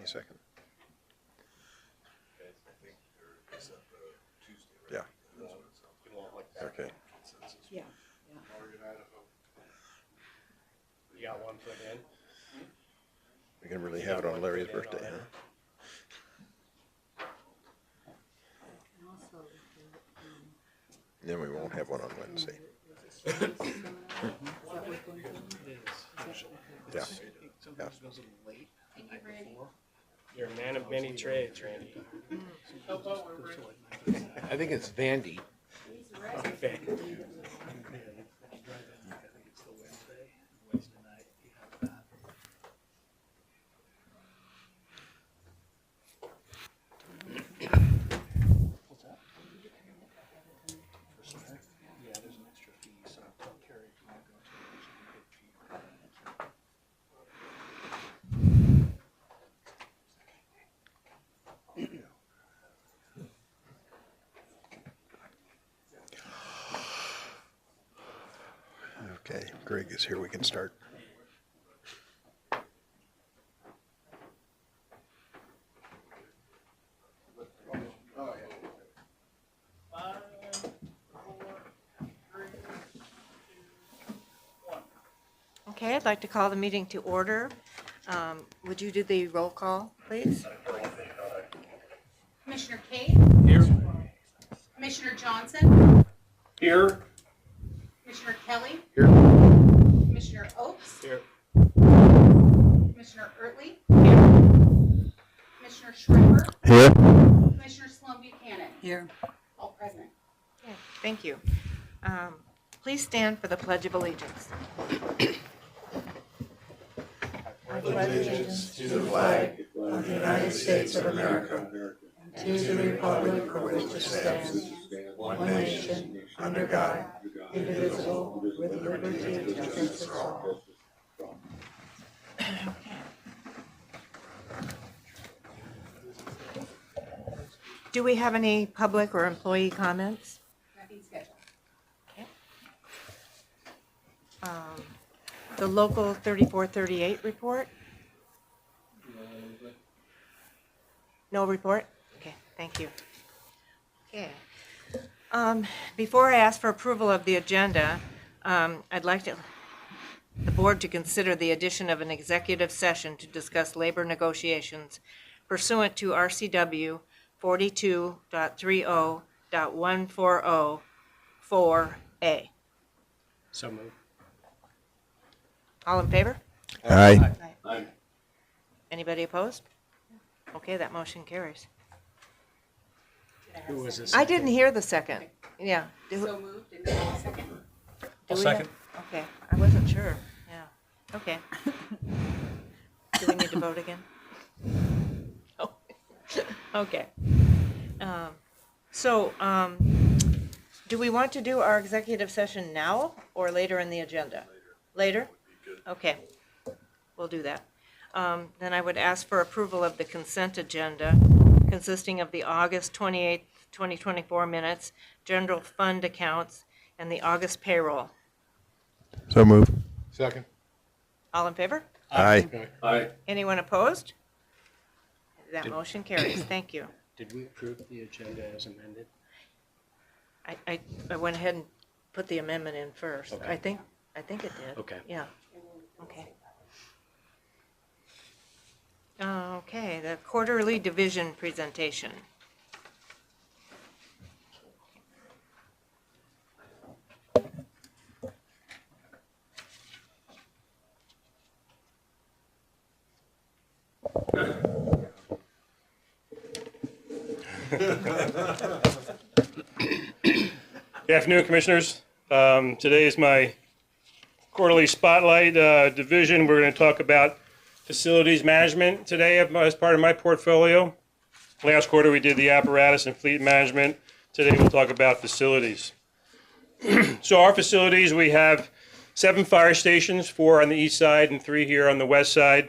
22nd. Yeah. Okay. Yeah. You got one foot in? We can really have it on Larry's birthday, huh? And also, Then we won't have one on Wednesday. is that what's going to? Yeah. Sometimes it goes a little late the night before. You're a man of many trades, Randy. I think it's Vandy. Okay. I can drive in, I think it's the Wednesday night, you have that. What's that? For sure. Yeah, there's an extra fee, so tell Carrie if you want to go to it, she can pay cheaper. Okay, Greg is here. We can start. Okay, I'd like to call the meeting to order. Would you do the roll call, please? Commissioner Cade? Here. Commissioner Johnson? Here. Commissioner Kelly? Here. Commissioner Oakes? Here. Commissioner Ertley? Here. Commissioner Schreiber? Here. Commissioner Sloan Buchanan? Here. All present. Okay, thank you. Please stand for the Pledge of Allegiance. Allegiance to the flag of the United States of America, and to the republic for which it stands, one nation, under God, indivisible, with liberty and justice for all. Do we have any public or employee comments? Nothing scheduled. The local 3438 report? No report? Okay, thank you. Okay. Before I ask for approval of the agenda, I'd like the board to consider the addition of an executive session to discuss labor negotiations pursuant to RCW 42.30.140-4A. So moved. All in favor? Aye. Anybody opposed? Okay, that motion carries. Who was this? I didn't hear the second. Yeah. So moved and then a second. Do we have- Okay, I wasn't sure. Yeah, okay. Do we need to vote again? No. Okay. Do we want to do our executive session now or later in the agenda? Later? Okay, we'll do that. Then I would ask for approval of the consent agenda consisting of the August 28th, 2024 minutes, general fund accounts, and the August payroll. So move. Second. All in favor? Aye. Aye. Anyone opposed? That motion carries. Thank you. Did we approve the agenda as amended? I went ahead and put the amendment in first. Okay. I think it did. Okay. Yeah, okay. Okay, the quarterly division presentation. Good afternoon, Commissioners. Today is my quarterly spotlight division. We're going to talk about facilities management today as part of my portfolio. Last quarter we did the apparatus and fleet management. Today we'll talk about facilities. So our facilities, we have 7 fire stations, 4 on the east side and 3 here on the west side,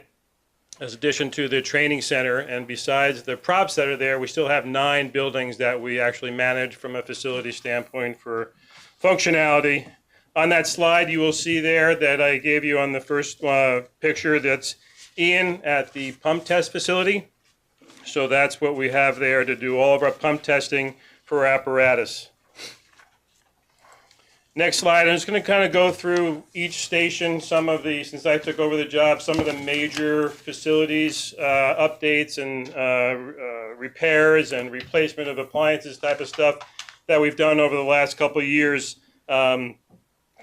as addition to the training center. And besides the props that are there, we still have 9 buildings that we actually manage from a facility standpoint for functionality. On that slide, you will see there that I gave you on the first picture, that's Ian at the pump test facility. So that's what we have there to do all of our pump testing for our apparatus. Next slide, I'm just going to kind of go through each station, since I took over the job, some of the major facilities, updates and repairs and replacement of appliances type of stuff that we've done over the last couple of years, kind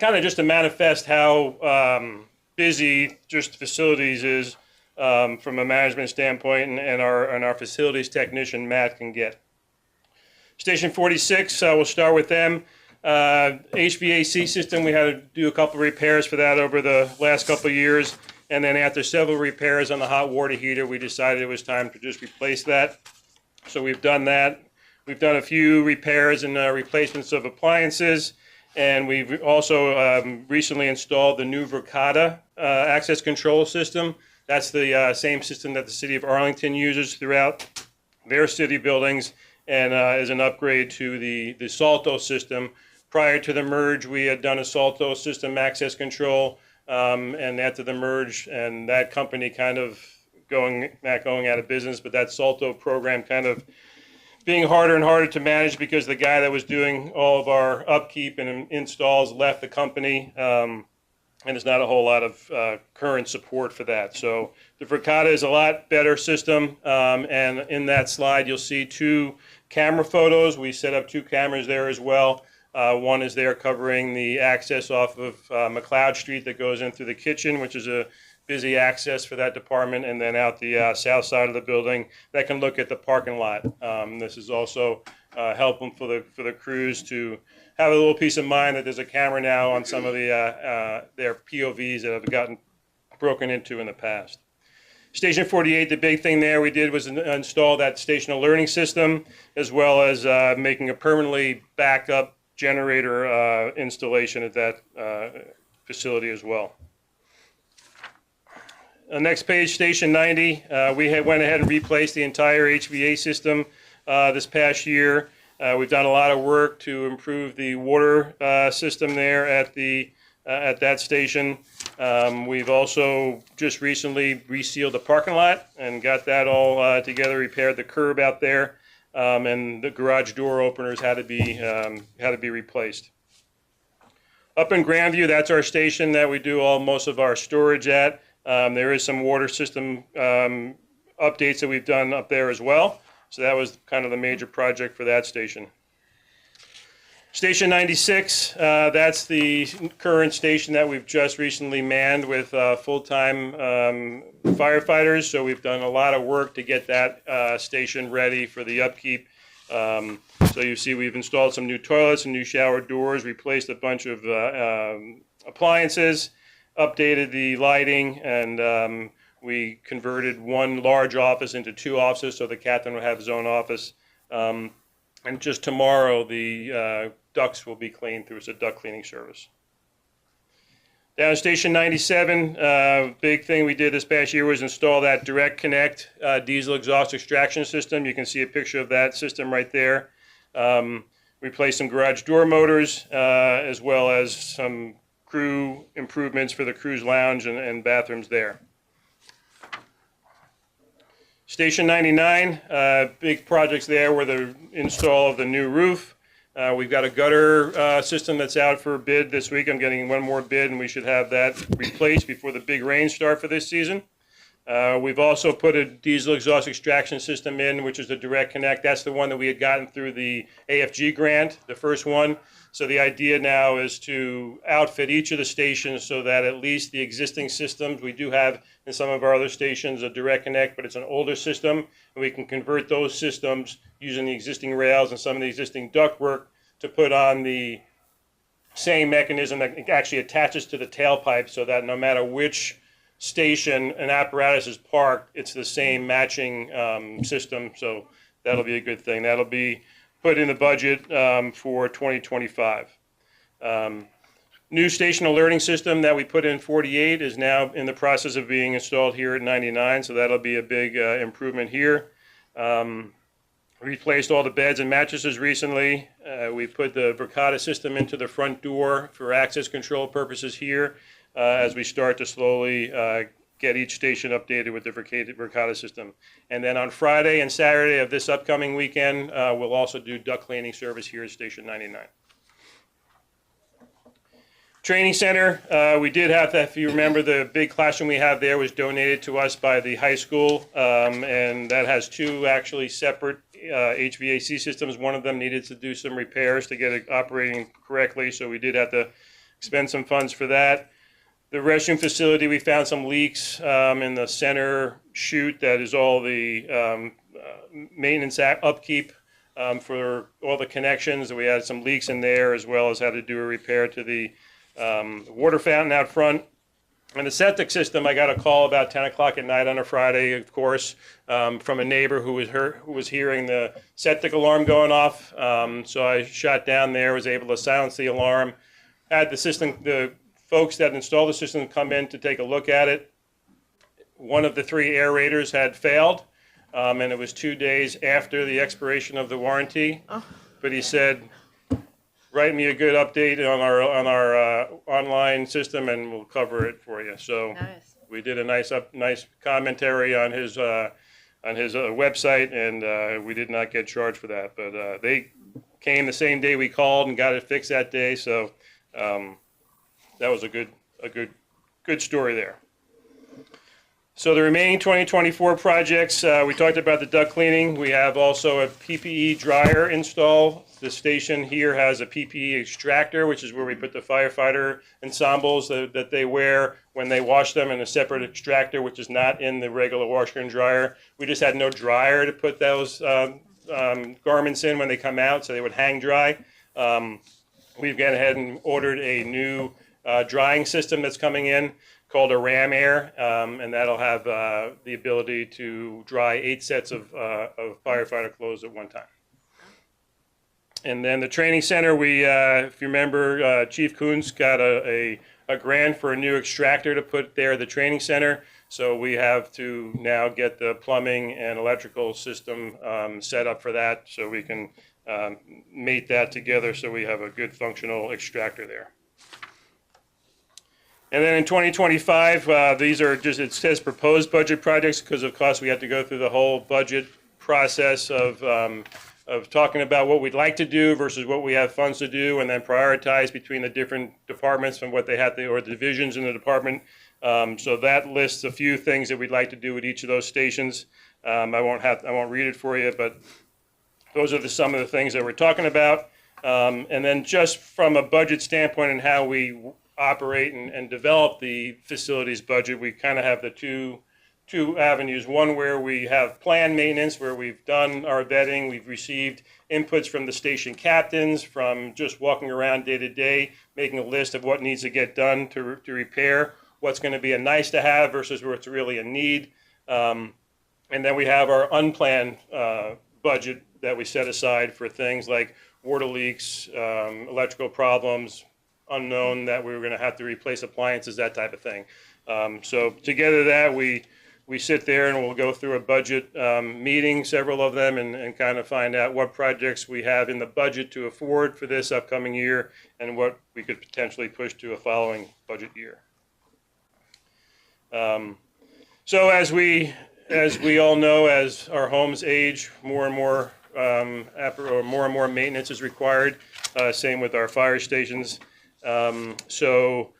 of just to manifest how busy just facilities is from a management standpoint, and our facilities technician, Matt, can get. Station 46, we'll start with them. HVAC system, we had to do a couple of repairs for that over the last couple of years, and then after several repairs on the hot water heater, we decided it was time to just replace that. So we've done that. We've done a few repairs and replacements of appliances, and we've also recently installed the new Verkada access control system. That's the same system that the city of Arlington uses throughout their city buildings, and is an upgrade to the Salto system. Prior to the merge, we had done a Salto system access control, and after the merge, and that company kind of not going out of business, but that Salto program kind of being harder and harder to manage because the guy that was doing all of our upkeep and installs left the company, and there's not a whole lot of current support for that. So the Verkada is a lot better system, and in that slide you'll see 2 camera photos. We set up 2 cameras there as well. One is there covering the access off of McLeod Street that goes in through the kitchen, which is a busy access for that department, and then out the south side of the building that can look at the parking lot. This is also helpful for the crews to have a little peace of mind that there's a camera now on some of their POVs that have gotten broken into in the past. Station 48, the big thing there we did was install that station alerting system, as well as making a permanently backup generator installation at that facility as well. Next page, Station 90. We went ahead and replaced the entire HVAC system this past year. We've done a lot of work to improve the water system there at that station. We've also just recently resealed the parking lot and got that all together, repaired the curb out there, and the garage door openers had to be replaced. Up in Grandview, that's our station that we do most of our storage at. There is some water system updates that we've done up there as well. So that was kind of the major project for that station. Station 96, that's the current station that we've just recently manned with full-time firefighters. So we've done a lot of work to get that station ready for the upkeep. So you see we've installed some new toilets and new shower doors, replaced a bunch of appliances, updated the lighting, and we converted one large office into 2 offices so the captain will have his own office. And just tomorrow, the ducts will be cleaned through a duct cleaning service. Down at Station 97, big thing we did this past year was install that Direct Connect diesel exhaust extraction system. You can see a picture of that system right there. Replaced some garage door motors, as well as some crew improvements for the crew's lounge and bathrooms there. Station 99, big projects there were the install of the new roof. We've got a gutter system that's out for bid this week. I'm getting one more bid, and we should have that replaced before the big rains start for this season. We've also put a diesel exhaust extraction system in, which is the Direct Connect. That's the one that we had gotten through the AFG grant, the first one. So the idea now is to outfit each of the stations so that at least the existing systems, we do have in some of our other stations a Direct Connect, but it's an older system, and we can convert those systems using the existing rails and some of the existing ductwork to put on the same mechanism that actually attaches to the tailpipe, so that no matter which station an apparatus is parked, it's the same matching system. So that'll be a good thing. That'll be put in the budget for 2025. New station alerting system that we put in 48 is now in the process of being installed here at 99, so that'll be a big improvement here. Replaced all the beds and mattresses recently. We put the Verkada system into the front door for access control purposes here as we start to slowly get each station updated with the Verkada system. And then on Friday and Saturday of this upcoming weekend, we'll also do duct cleaning service here at Station 99. Training center, we did have that, if you remember, the big classroom we have there was donated to us by the high school, and that has two actually separate HVAC systems. One of them needed to do some repairs to get it operating correctly, so we did have to expend some funds for that. The restroom facility, we found some leaks in the center chute that is all the maintenance upkeep for all the connections. We had some leaks in there, as well as had to do a repair to the water fountain out front. And the septic system, I got a call about 10 o'clock at night on a Friday, of course, from a neighbor who was hearing the septic alarm going off. So I shot down there, was able to silence the alarm, had the folks that installed the system come in to take a look at it. One of the 3 aerators had failed, and it was 2 days after the expiration of the warranty. Oh. But he said, write me a good update on our online system, and we'll cover it for you. So Nice. we did a nice commentary on his website, and we did not get charged for that. But they came the same day we called and got it fixed that day. So that was a good story there. So the remaining 2024 projects, we talked about the duct cleaning. We have also a PPE dryer install. The station here has a PPE extractor, which is where we put the firefighter ensembles that they wear when they wash them, and a separate extractor, which is not in the regular washer and dryer. We just had no dryer to put those garments in when they come out, so they would hang dry. We've gone ahead and ordered a new drying system that's coming in called a Ram Air, and that'll have the ability to dry 8 sets of firefighter clothes at one time. And then the training center, we, if you remember, Chief Coons got a grant for a new extractor to put there at the training center. So we have to now get the plumbing and electrical system set up for that, so we can mate that together so we have a good functional extractor there. And then in 2025, these are just, it says proposed budget projects because of course we have to go through the whole budget process of talking about what we'd like to do versus what we have funds to do, and then prioritize between the different departments and what they have to, or the divisions in the department. So that lists a few things that we'd like to do at each of those stations. I won't read it for you, but those are some of the things that we're talking about. And then just from a budget standpoint and how we operate and develop the facilities budget, we kind of have the two avenues. One where we have planned maintenance, where we've done our vetting, we've received inputs from the station captains, from just walking around day to day, making a list of what needs to get done to repair, what's going to be a nice to have versus what's really a need. And then we have our unplanned budget that we set aside for things like water leaks, electrical problems, unknown that we were going to have to replace appliances, that type of thing. So together that we sit there and we'll go through a budget meeting, several of them, and kind of find out what projects we have in the budget to afford for this upcoming year and what we could potentially push to a following budget year. So as we all know, as our homes age, more and more maintenance is required. Same with our fire stations. So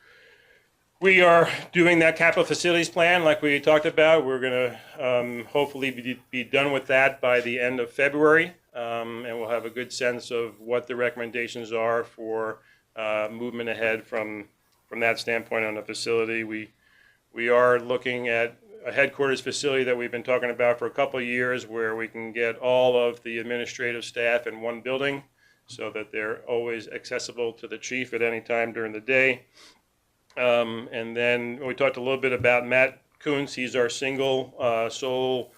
we are doing that capital facilities plan like we talked about. We're going to hopefully be done with that by the end of February, and we'll have a good sense of what the recommendations are for movement ahead from that standpoint on the facility. We are looking at a headquarters facility that we've been talking about for a couple of years, where we can get all of the administrative staff in one building so that they're always accessible to the chief at any time during the day. And then we talked a little bit about Matt Coons. He's our sole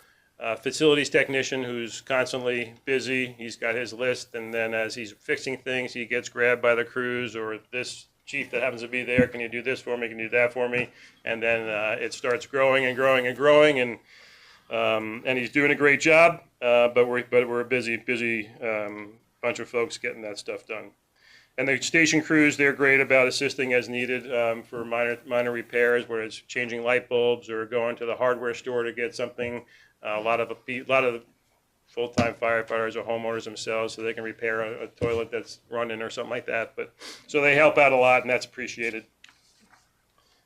facilities technician who's constantly busy. He's got his list, and then as he's fixing things, he gets grabbed by the crews or this chief that happens to be there. Can you do this for me? Can you do that for me? And then it starts growing and growing and growing, and he's doing a great job. But we're a busy bunch of folks getting that stuff done. And the station crews, they're great about assisting as needed for minor repairs, whether it's changing light bulbs or going to the hardware store to get something. A lot of full-time firefighters or homeowners themselves, so they can repair a toilet that's running or something like that. But so they help out a lot, and that's appreciated.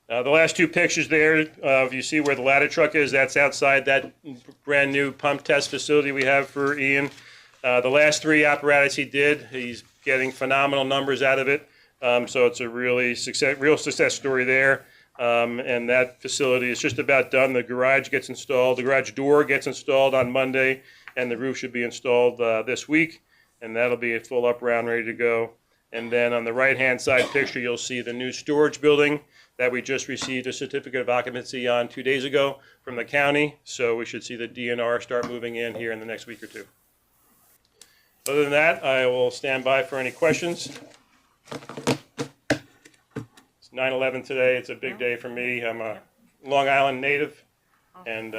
The last two pictures there, if you see where the ladder truck is, that's outside that brand new pump test facility we have for Ian. The last three apparatus he did, he's getting phenomenal numbers out of it. So it's a real success story there. And that facility is just about done. The garage gets installed, the garage door gets installed on Monday, and the roof should be installed this week, and that'll be a full up round ready to go. And then on the right-hand side picture, you'll see the new storage building that we just received a certificate of occupancy on 2 days ago from the county. So we should see the DNR start moving in here in the next week or two. Other than that, I will stand by for any questions. It's 9/11 today. It's a big day for me. I'm a Long Island native, and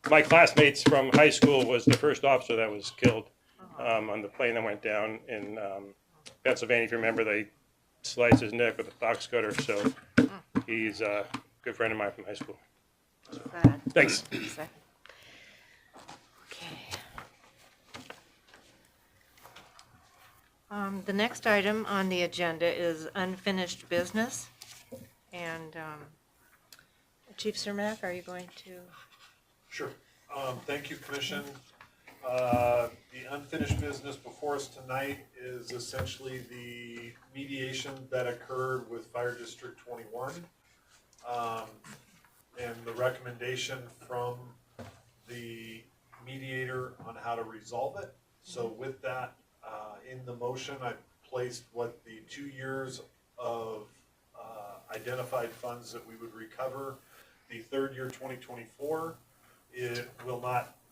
my classmates from high school was the first officer that was killed on the plane that went down in Pennsylvania. If you remember, they sliced his neck with a box cutter. So he's a good friend of mine from high school. Sad. Thanks. Sad. Okay. The next item on the agenda is unfinished business. And Chief Cermak, are you going to? Sure. Thank you, Commission. The unfinished business before us tonight is essentially the mediation that occurred with Fire District 21. And the recommendation from the mediator on how to resolve it. So with that, in the motion, I placed what the 2 years of identified funds that we would recover. The third year, 2024,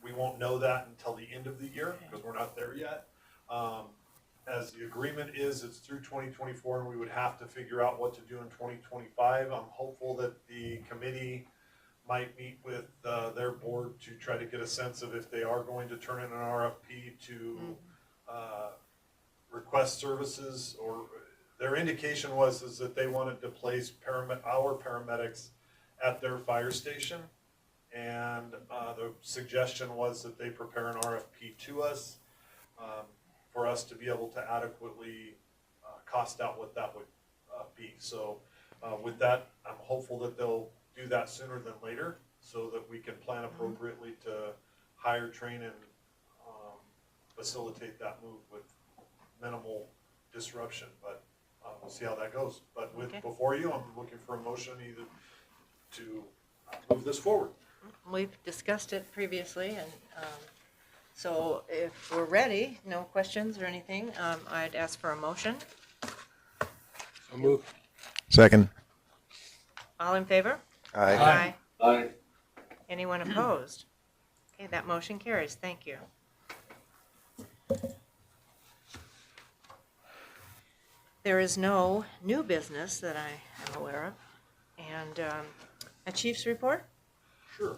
we won't know that until the end of the year because we're not there yet. As the agreement is, it's through 2024 and we would have to figure out what to do in 2025. I'm hopeful that the committee might meet with their board to try to get a sense of if they are going to turn in an RFP to request services, or their indication is that they wanted to place our paramedics at their fire station. And the suggestion was that they prepare an RFP to us for us to be able to adequately cost out what that would be. So with that, I'm hopeful that they'll do that sooner than later so that we can plan appropriately to hire, train, and facilitate that move with minimal disruption. But we'll see how that goes. But before you, I'm looking for a motion either to move this forward. We've discussed it previously, and so if we're ready, no questions or anything, I'd ask for a motion. So move. Second. All in favor? Aye. Aye. Anyone opposed? Okay, that motion carries. Thank you. There is no new business that I am aware of. And a chief's report? Sure.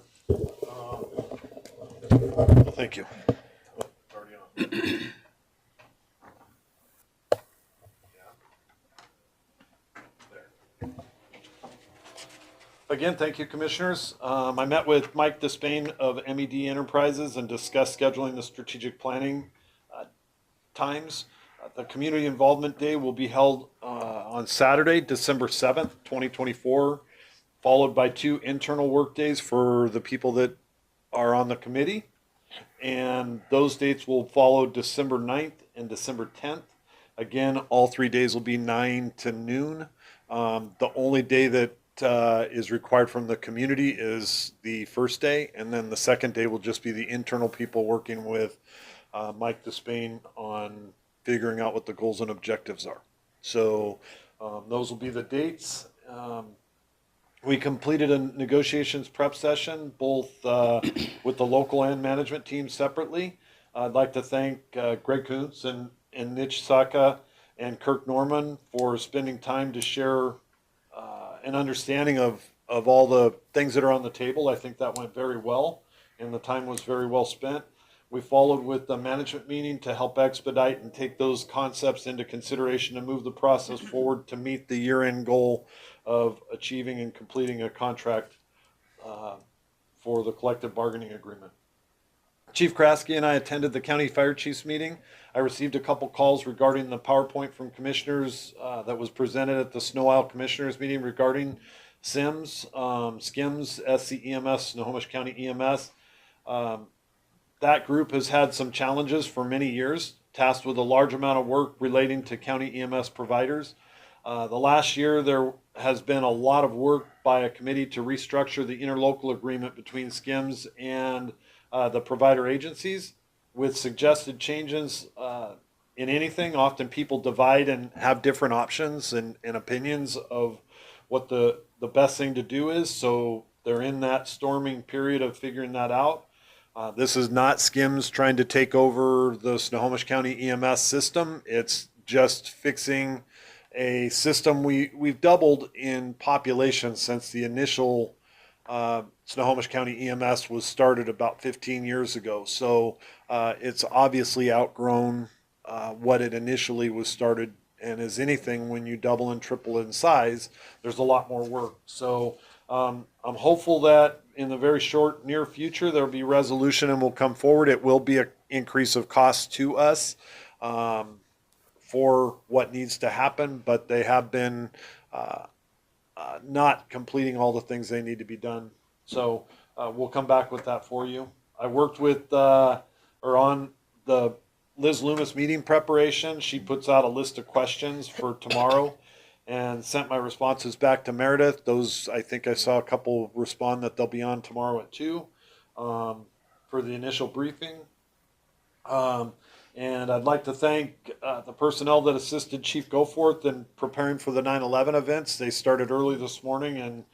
Thank you. Already on. There. Again, thank you, Commissioners. I met with Mike Despain of MED Enterprises and discussed scheduling the strategic planning times. The Community Involvement Day will be held on Saturday, December 7th, 2024, followed by 2 internal work days for the people that are on the committee. And those dates will follow December 9th and December 10th. Again, all 3 days will be 9 to noon. The only day that is required from the community is the first day, and then the second day will just be the internal people working with Mike Despain on figuring out what the goals and objectives are. So those will be the dates. We completed a negotiations prep session, both with the local and management team separately. I'd like to thank Greg Kuntz and Nitch Saka and Kirk Norman for spending time to share an understanding of all the things that are on the table. I think that went very well, and the time was very well spent. We followed with the management meeting to help expedite and take those concepts into consideration and move the process forward to meet the year-end goal of achieving and completing a contract for the collective bargaining agreement. Chief Kraske and I attended the county fire chiefs meeting. I received a couple calls regarding the PowerPoint from commissioners that was presented at the Snow Isle Commissioners meeting regarding SIMS, SCIMS, SCEMS, Snohomish County EMS. That group has had some challenges for many years, tasked with a large amount of work relating to county EMS providers. The last year, there has been a lot of work by a committee to restructure the interlocal agreement between SCIMS and the provider agencies with suggested changes in anything. Often people divide and have different options and opinions of what the best thing to do is. So they're in that storming period of figuring that out. This is not SCIMS trying to take over the Snohomish County EMS system. It's just fixing a system. We've doubled in population since the initial Snohomish County EMS was started about 15 years ago. So it's obviously outgrown what it initially was started. And as anything, when you double and triple in size, there's a lot more work. So I'm hopeful that in the very short, near future, there'll be resolution and will come forward. It will be an increase of cost to us for what needs to happen, but they have been not completing all the things they need to be done. So we'll come back with that for you. I worked with on the Liz Loomis meeting preparation. She puts out a list of questions for tomorrow and sent my responses back to Meredith. Those, I think I saw a couple respond that they'll be on tomorrow at 2 for the initial briefing. And I'd like to thank the personnel that assisted Chief Goforth in preparing for the 9/11 events. They started early this morning, and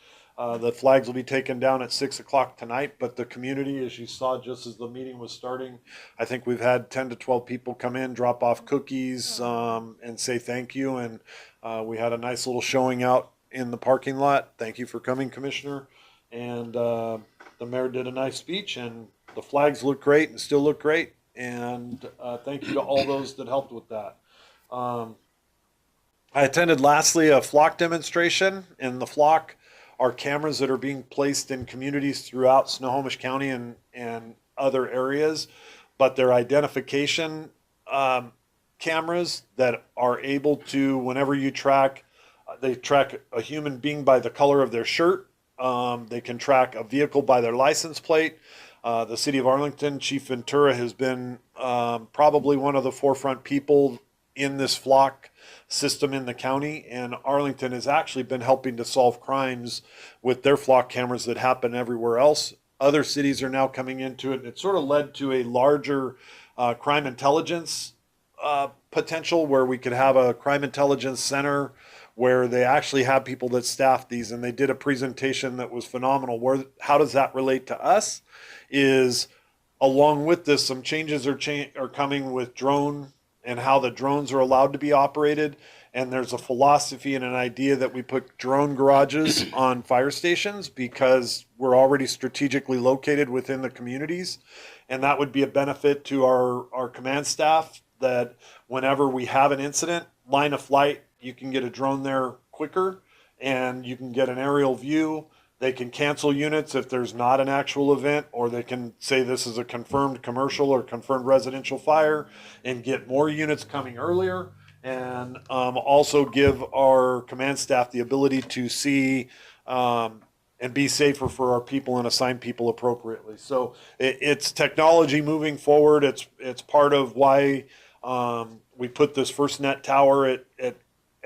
the flags will be taken down at 6 o'clock tonight. But the community, as you saw just as the meeting was starting, I think we've had 10 to 12 people come in, drop off cookies, and say thank you. And we had a nice little showing out in the parking lot. Thank you for coming, Commissioner. And the mayor did a nice speech, and the flags look great and still look great. And thank you to all those that helped with that. I attended lastly a flock demonstration. In the flock are cameras that are being placed in communities throughout Snohomish County and other areas, but they're identification cameras that are able to, whenever you track, they track a human being by the color of their shirt. They can track a vehicle by their license plate. The city of Arlington, Chief Ventura has been probably one of the forefront people in this flock system in the county, and Arlington has actually been helping to solve crimes with their flock cameras that happen everywhere else. Other cities are now coming into it, and it sort of led to a larger crime intelligence potential where we could have a crime intelligence center where they actually have people that staff these, and they did a presentation that was phenomenal. How does that relate to us? Is along with this, some changes are coming with drone and how the drones are allowed to be operated. And there's a philosophy and an idea that we put drone garages on fire stations because we're already strategically located within the communities. And that would be a benefit to our command staff that whenever we have an incident, line of flight, you can get a drone there quicker and you can get an aerial view. They can cancel units if there's not an actual event, or they can say this is a confirmed commercial or confirmed residential fire and get more units coming earlier, and also give our command staff the ability to see and be safer for our people and assign people appropriately. So it's technology moving forward. It's part of why we put this FirstNet tower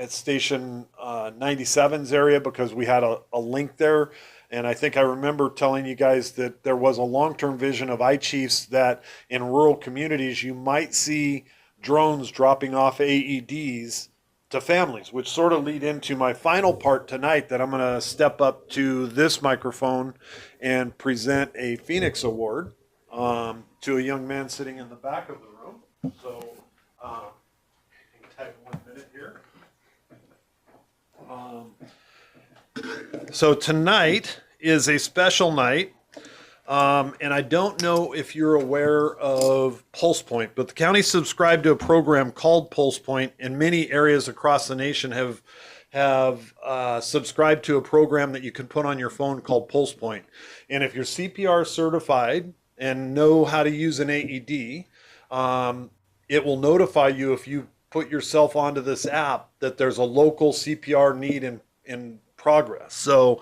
at Station 97's area, because we had a link there. And I think I remember telling you guys that there was a long-term vision of iChiefs that in rural communities you might see drones dropping off AEDs to families, which sort of lead into my final part tonight, that I'm going to step up to this microphone and present a Phoenix Award to a young man sitting in the back of the room. So tag 1 minute here. So tonight is a special night. And I don't know if you're aware of PulsePoint, but the county subscribed to a program called PulsePoint, and many areas across the nation have subscribed to a program that you can put on your phone called PulsePoint. And if you're CPR certified and know how to use an AED, it will notify you if you put yourself onto this app that there's a local CPR need in progress. So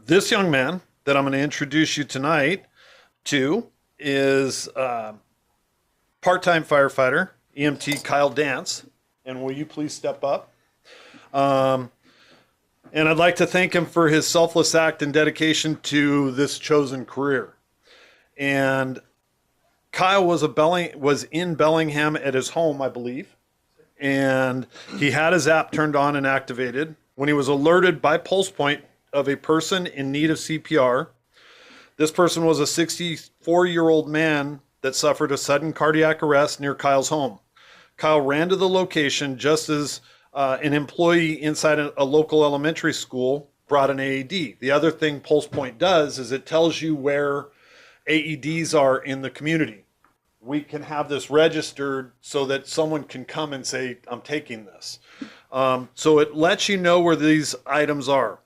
this young man that I'm going to introduce you tonight to is part-time firefighter, EMT Kyle Dance. And will you please step up? And I'd like to thank him for his selfless act and dedication to this chosen career. And Kyle was in Bellingham at his home, I believe, and he had his app turned on and activated when he was alerted by PulsePoint of a person in need of CPR. This person was a 64-year-old man that suffered a sudden cardiac arrest near Kyle's home. Kyle ran to the location just as an employee inside a local elementary school brought an AED. The other thing PulsePoint does is it tells you where AEDs are in the community. We can have this registered so that someone can come and say, I'm taking this. So it lets you know where these items are.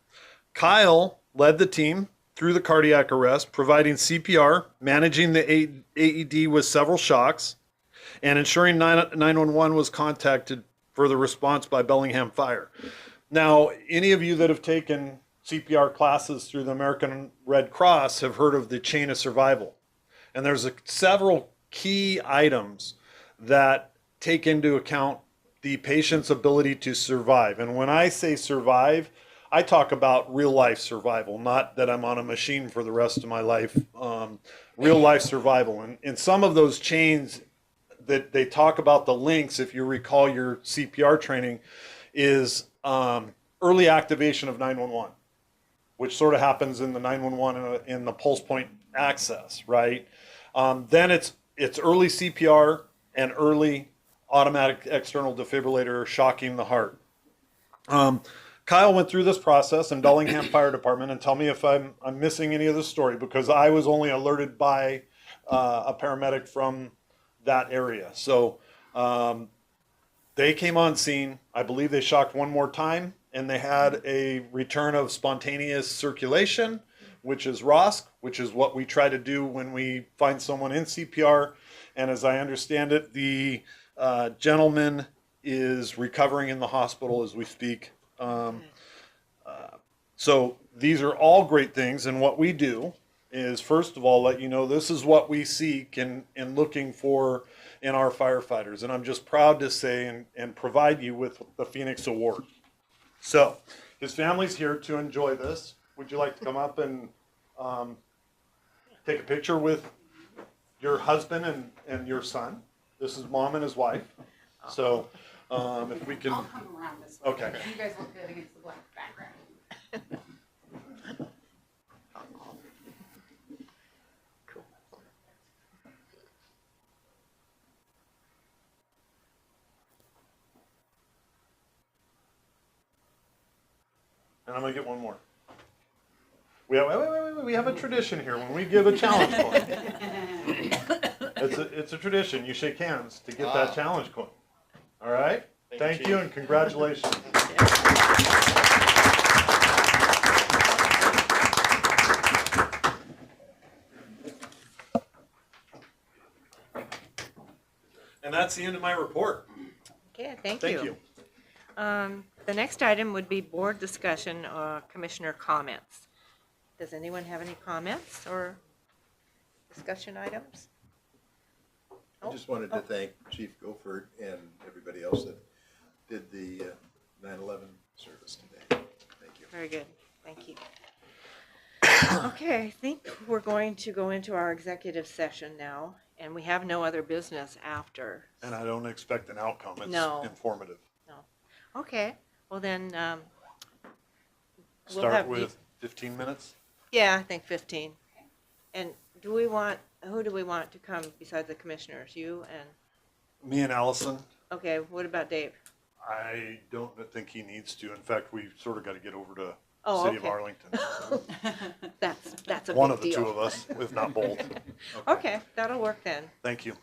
Kyle led the team through the cardiac arrest, providing CPR, managing the AED with several shocks, and ensuring 911 was contacted for the response by Bellingham Fire. Now, any of you that have taken CPR classes through the American Red Cross have heard of the chain of survival. And there's several key items that take into account the patient's ability to survive. And when I say survive, I talk about real life survival, not that I'm on a machine for the rest of my life. Real life survival. And some of those chains that they talk about, the links, if you recall your CPR training, is early activation of 911, which sort of happens in the 911 in the PulsePoint access, right? Then it's early CPR and early automatic external defibrillator shocking the heart. Kyle went through this process in Bellingham Fire Department, and tell me if I'm missing any of the story, because I was only alerted by a paramedic from that area. So they came on scene. I believe they shocked one more time, and they had a return of spontaneous circulation, which is ROSC, which is what we try to do when we find someone in CPR. And as I understand it, the gentleman is recovering in the hospital as we speak. So these are all great things, and what we do is, first of all, let you know this is what we seek and looking for in our firefighters. And I'm just proud to say and provide you with the Phoenix Award. So his family's here to enjoy this. Would you like to come up and take a picture with your husband and your son? This is mom and his wife. So if we can. I'll come around this way. Okay. You guys look good against the black background. And I'm gonna get one more. We have a tradition here when we give a challenge coin. It's a tradition. You shake hands to get that challenge coin. All right. Thank you and congratulations. And that's the end of my report. Okay, thank Thank you. you. The next item would be board discussion, commissioner comments. Does anyone have any comments or discussion items? I just wanted to thank Chief Gofford and everybody else that did the 9/11 service today. Thank you. Very good, thank you. Okay, I think we're going to go into our executive session now, and we have no other business after. And I don't expect an outcome. It's No. informative. Okay, well then, we'll Start have with 15 minutes. Yeah, I think 15. And who do we want to come besides the commissioners? You and, Me and Allison. okay, what about Dave? I don't think he needs to. In fact, we sort of got to get over to Oh, city of okay. Arlington. That's a One big of the two deal. of us, if not both. Okay, that'll work then. Thank you.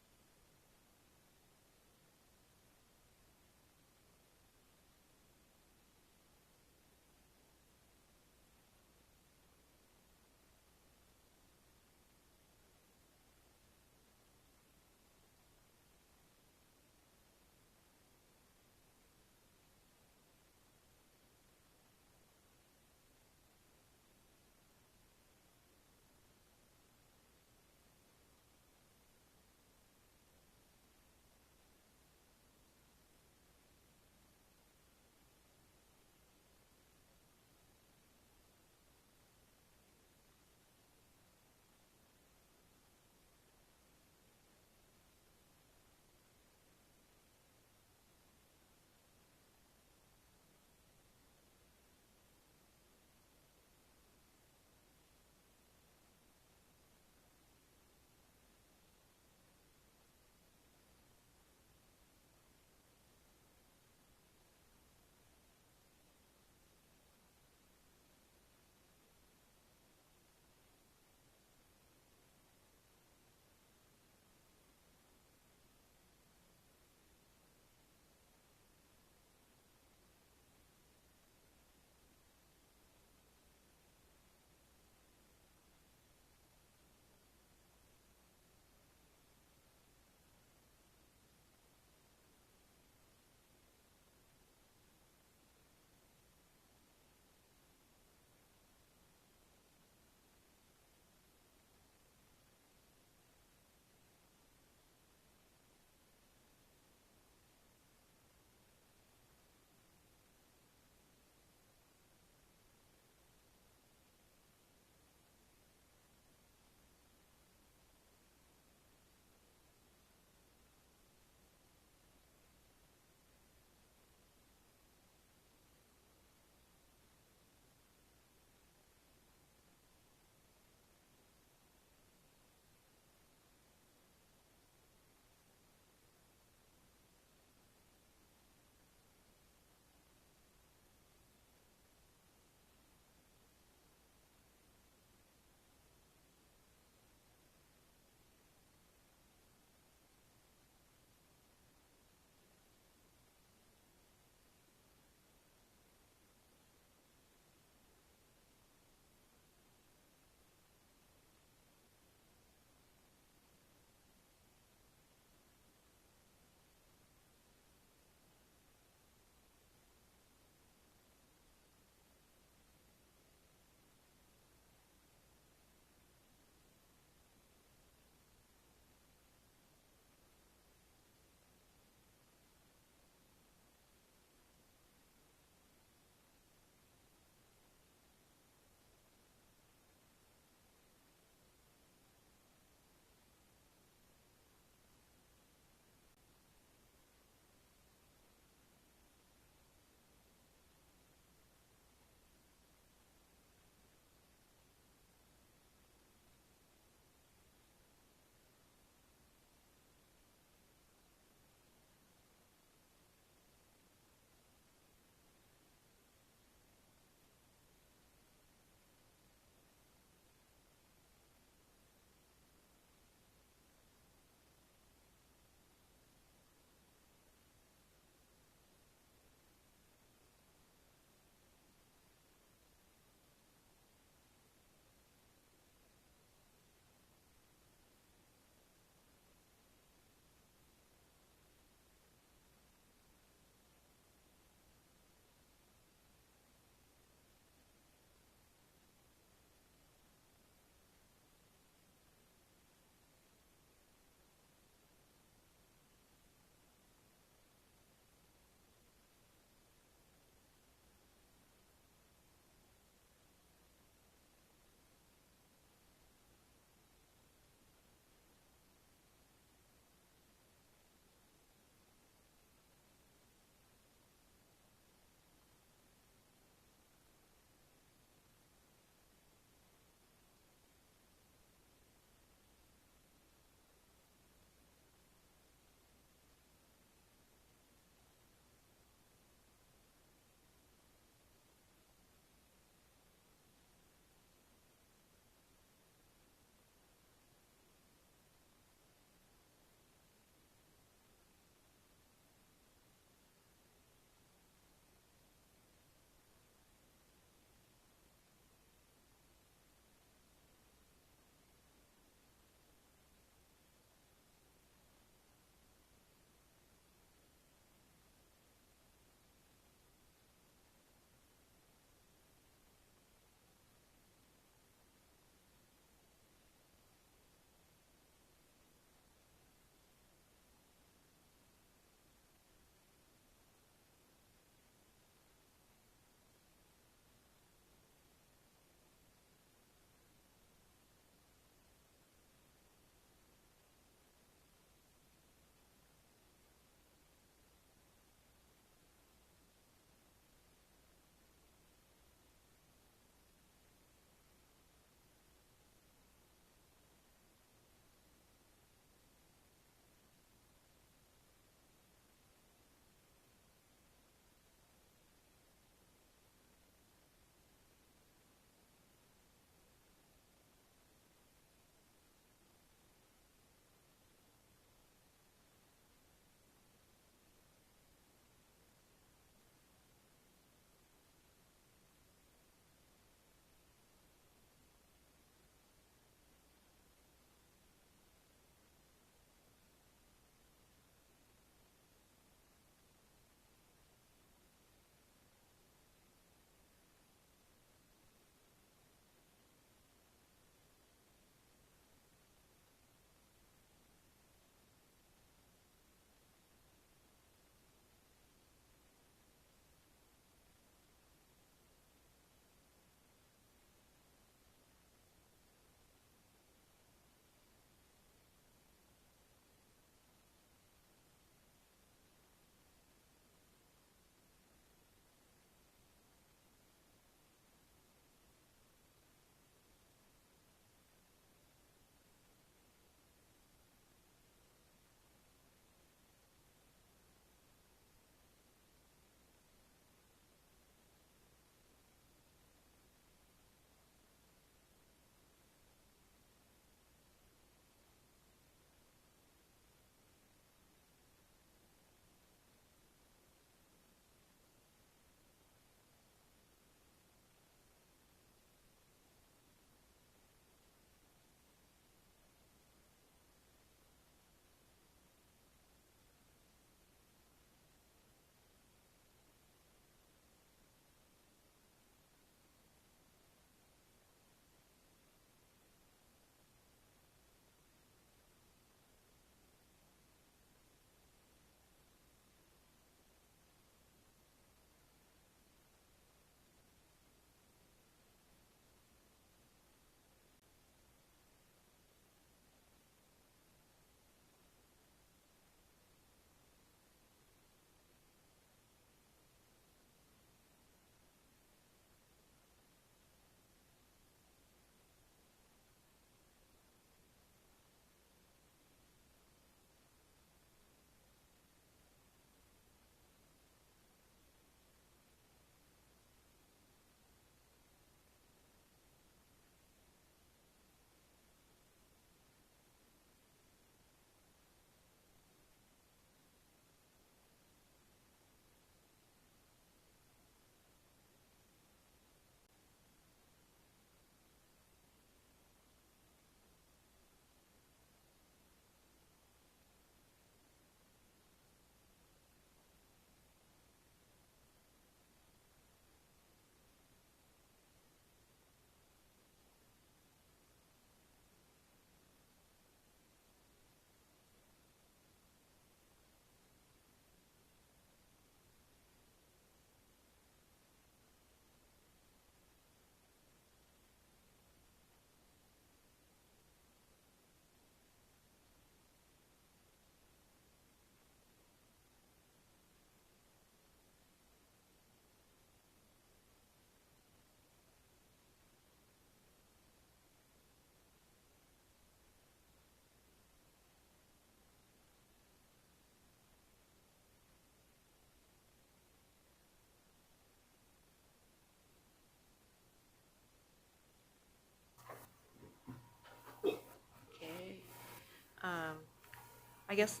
I guess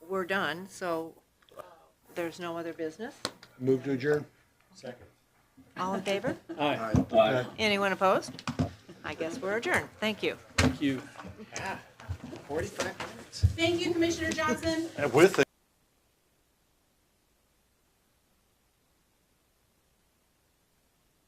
we're done, so there's no other business. Move to adjourn. Second. All in favor? Aye. Anyone opposed? I guess we're adjourned. Thank you. Thank you. 45 minutes. Thank you, Commissioner Johnson. And with